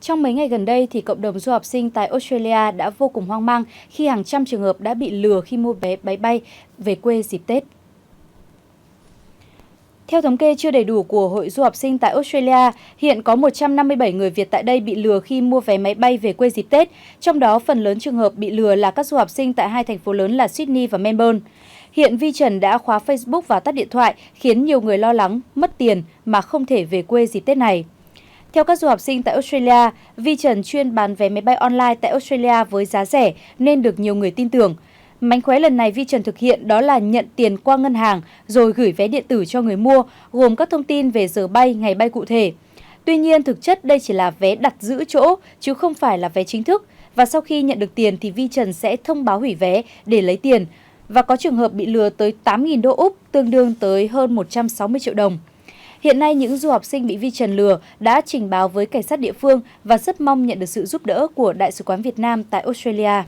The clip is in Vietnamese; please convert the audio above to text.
Trong mấy ngày gần đây thì cộng đồng du học sinh tại Australia đã vô cùng hoang mang khi hàng trăm trường hợp đã bị lừa khi mua vé máy bay về quê dịp Tết. Theo thống kê chưa đầy đủ của Hội du học sinh tại Australia, hiện có 157 người Việt tại đây bị lừa khi mua vé máy bay về quê dịp Tết, trong đó phần lớn trường hợp bị lừa là các du học sinh tại hai thành phố lớn là Sydney và Melbourne. Hiện Vi Trần đã khóa Facebook và tắt điện thoại, khiến nhiều người lo lắng, mất tiền mà không thể về quê dịp Tết này. Theo các du học sinh tại Australia, Vi Trần chuyên bán vé máy bay online tại Australia với giá rẻ nên được nhiều người tin tưởng. Mánh khóe lần này Vi Trần thực hiện đó là nhận tiền qua ngân hàng rồi gửi vé điện tử cho người mua, gồm các thông tin về giờ bay, ngày bay cụ thể. Tuy nhiên, thực chất đây chỉ là vé đặt giữ chỗ, chứ không phải là vé chính thức. Và sau khi nhận được tiền thì Vi Trần sẽ thông báo hủy vé để lấy tiền. Và có trường hợp bị lừa tới 8.000 đô Úc, tương đương tới hơn 160 triệu đồng. Hiện nay, những du học sinh bị Vi Trần lừa đã trình báo với cảnh sát địa phương và rất mong nhận được sự giúp đỡ của Đại sứ quán Việt Nam tại Australia.